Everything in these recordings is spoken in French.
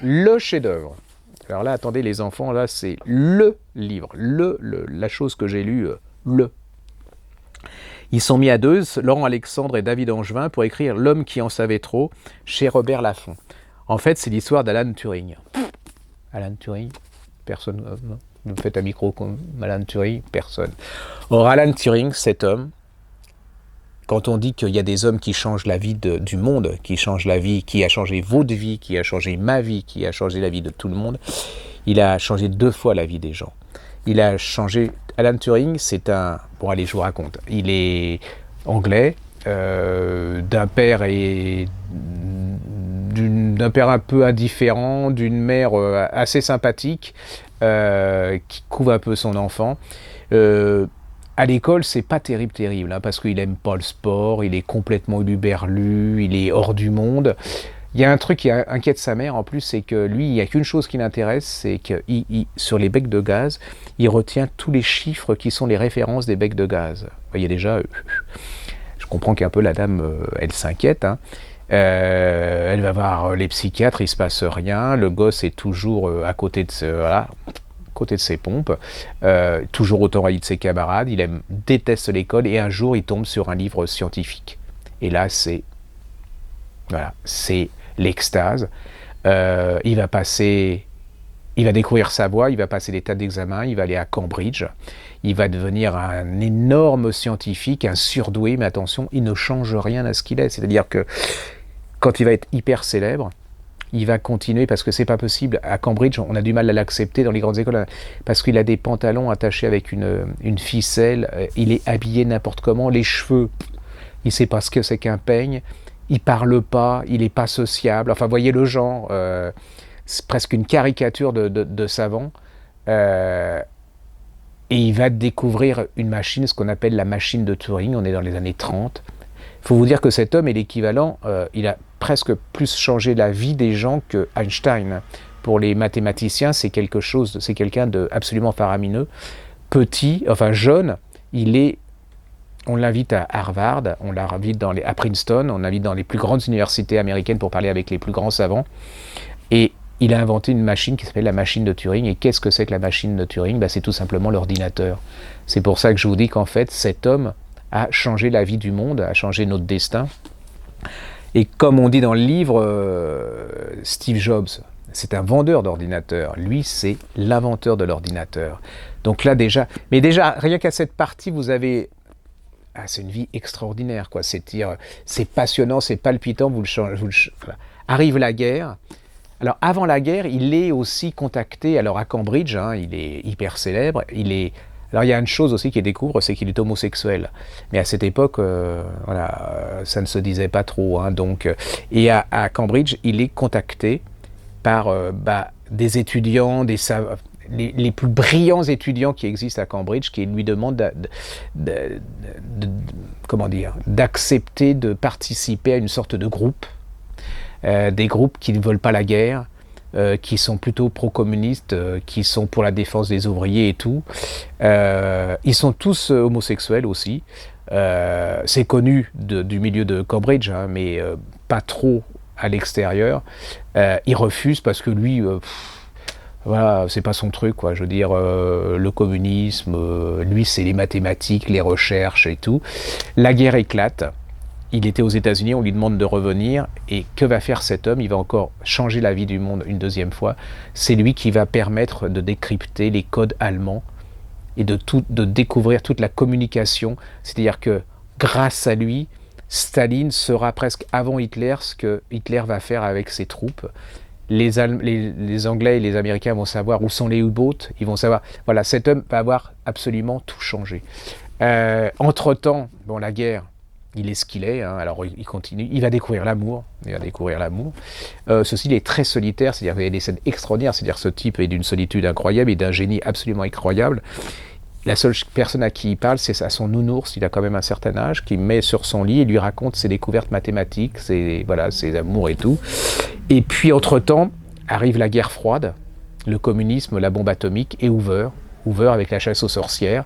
le chef-d'œuvre. Alors là, attendez les enfants, là c'est le livre, la chose que j'ai lue, le. Ils sont mis à deux, Laurent Alexandre et David Angevin, pour écrire L'homme qui en savait trop, chez Robert Laffont. En fait, c'est l'histoire d'Alan Turing. Alan Turing, personne, vous me faites un micro comme Alan Turing, personne. Or, Alan Turing, cet homme, quand on dit qu'il y a des hommes qui changent la vie du monde, qui changent la vie, qui a changé votre vie, qui a changé ma vie, qui a changé la vie de tout le monde, il a changé 2 fois la vie des gens. Il a changé... Alan Turing, c'est un... Bon, allez, je vous raconte. Il est anglais, d'un père un peu indifférent, d'une mère assez sympathique, qui couvre un peu son enfant. À l'école, c'est pas terrible, hein, parce qu'il aime pas le sport, il est complètement uluberlu, il est hors du monde. Il y a un truc qui inquiète sa mère en plus, c'est que lui, il n'y a qu'une chose qui l'intéresse, c'est que sur les becs de gaz, il retient tous les chiffres qui sont les références des becs de gaz. Vous voyez déjà, je comprends qu'un peu la dame, elle s'inquiète, hein. Elle va voir les psychiatres, il se passe rien, le gosse est toujours à côté de ses pompes, toujours autant haï de ses camarades, déteste l'école, et un jour il tombe sur un livre scientifique. Et là c'est l'extase. Il va découvrir sa voie, il va passer des tas d'examens, il va aller à Cambridge, il va devenir un énorme scientifique, un surdoué, mais attention, il ne change rien à ce qu'il est. C'est-à-dire que quand il va être hyper célèbre, il va continuer, parce que c'est pas possible. À Cambridge, on a du mal à l'accepter dans les grandes écoles, parce qu'il a des pantalons attachés avec une ficelle, il est habillé n'importe comment, les cheveux, il sait pas ce que c'est qu'un peigne, il parle pas, il est pas sociable, enfin, voyez le genre, c'est presque une caricature de savant, et il va découvrir une machine, ce qu'on appelle la machine de Turing, on est dans les années 30. Il faut vous dire que cet homme est l'équivalent, il a presque plus changé la vie des gens que Einstein. Pour les mathématiciens, c'est quelqu'un d'absolument faramineux. Petit, enfin jeune, on l'invite à Harvard, on l'invite à Princeton, on l'invite dans les plus grandes universités américaines pour parler avec les plus grands savants. Et il a inventé une machine qui s'appelle la machine de Turing. Et qu'est-ce que c'est que la machine de Turing ? C'est tout simplement l'ordinateur. C'est pour ça que je vous dis qu'en fait, cet homme a changé la vie du monde, a changé notre destin. Et comme on dit dans le livre, Steve Jobs, c'est un vendeur d'ordinateurs. Lui, c'est l'inventeur de l'ordinateur. Donc là déjà, mais déjà, rien qu'à cette partie, vous avez... c'est une vie extraordinaire, quoi. C'est passionnant, c'est palpitant, voilà. Arrive la guerre. Alors avant la guerre, il est aussi contacté, alors à Cambridge, hein, il est hyper célèbre, alors il y a une chose aussi qu'il découvre, c'est qu'il est homosexuel. Mais à cette époque, ça ne se disait pas trop, hein, donc, et à Cambridge, il est contacté par des étudiants, les plus brillants étudiants qui existent à Cambridge, qui lui demandent d'accepter de participer à une sorte de groupe, des groupes qui ne veulent pas la guerre, qui sont plutôt pro-communistes, qui sont pour la défense des ouvriers et tout. Ils sont tous homosexuels aussi. C'est connu du milieu de Cambridge, hein, mais pas trop à l'extérieur. Il refuse parce que lui... voilà, c'est pas son truc, quoi. Je veux dire, le communisme, lui, c'est les mathématiques, les recherches et tout. La guerre éclate. Il était aux États-Unis, on lui demande de revenir. Et que va faire cet homme ? Il va encore changer la vie du monde une deuxième fois. C'est lui qui va permettre de décrypter les codes allemands et de découvrir toute la communication. C'est-à-dire que grâce à lui, Staline sera presque avant Hitler ce que Hitler va faire avec ses troupes. Les Anglais et les Américains vont savoir où sont les U-boats, ils vont savoir... Voilà, cet homme va avoir absolument tout changé. Entre-temps, la guerre, il est ce qu'il est, hein, alors il continue, il va découvrir l'amour. Ceci, il est très solitaire, c'est-à-dire qu'il y a des scènes extraordinaires, c'est-à-dire ce type est d'une solitude incroyable et d'un génie absolument incroyable. La seule personne à qui il parle, c'est à son nounours, il a quand même un certain âge, qui met sur son lit et lui raconte ses découvertes mathématiques, ses amours et tout. Et puis, entre-temps, arrive la guerre froide, le communisme, la bombe atomique et Hoover. Hoover avec la chasse aux sorcières.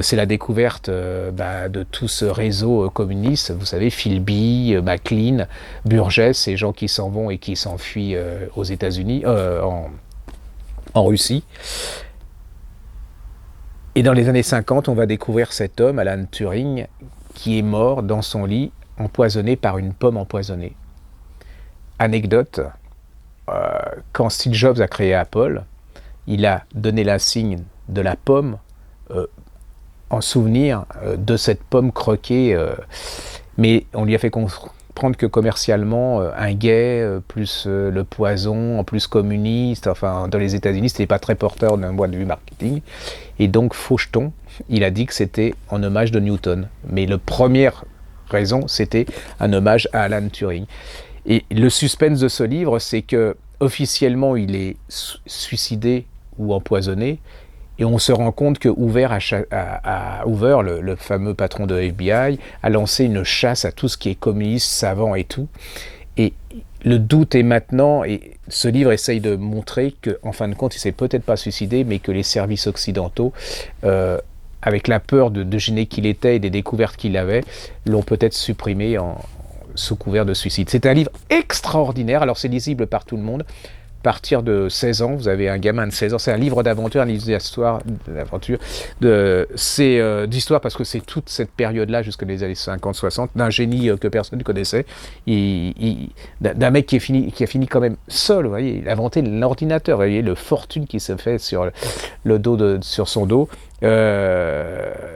C'est la découverte de tout ce réseau communiste, vous savez, Philby, McLean, Burgess, ces gens qui s'en vont et qui s'enfuient aux États-Unis, en Russie. Et dans les années 50, on va découvrir cet homme, Alan Turing, qui est mort dans son lit, empoisonné par une pomme empoisonnée. Anecdote, quand Steve Jobs a créé Apple, il a donné l'insigne de la pomme en souvenir de cette pomme croquée, mais on lui a fait comprendre que commercialement, un guet, plus le poison, en plus communiste, enfin dans les États-Unis, c'était pas très porteur d'un point de vue marketing, et donc Faucheton, il a dit que c'était en hommage de Newton, mais la première raison, c'était un hommage à Alan Turing. Et le suspense de ce livre, c'est que officiellement, il est suicidé ou empoisonné, et on se rend compte que Hoover, le fameux patron de FBI, a lancé une chasse à tout ce qui est communiste, savant et tout. Et le doute est maintenant, et ce livre essaye de montrer qu'en fin de compte, il ne s'est peut-être pas suicidé, mais que les services occidentaux, avec la peur de gêner qu'il était et des découvertes qu'il avait, l'ont peut-être supprimé sous couvert de suicide. C'est un livre extraordinaire, alors c'est lisible par tout le monde. À partir de 16 ans, vous avez un gamin de 16 ans, c'est un livre d'aventure, un livre d'aventure, d'histoire parce que c'est toute cette période-là, jusqu'aux années 50-60, d'un génie que personne ne connaissait, d'un mec qui a fini quand même seul, vous voyez, il a inventé l'ordinateur, vous voyez, le fortune qui se fait sur sur son dos.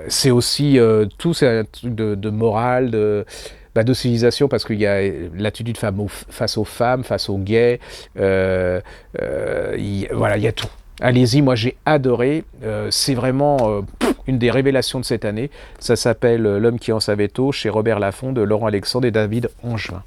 C'est aussi tout, c'est un truc de morale, de civilisation, parce qu'il y a l'attitude face aux femmes, face aux gays, il y a tout. Allez-y, moi j'ai adoré, c'est vraiment une des révélations de cette année. Ça s'appelle L'homme qui en savait tôt, chez Robert Laffont, de Laurent Alexandre et David Angevin.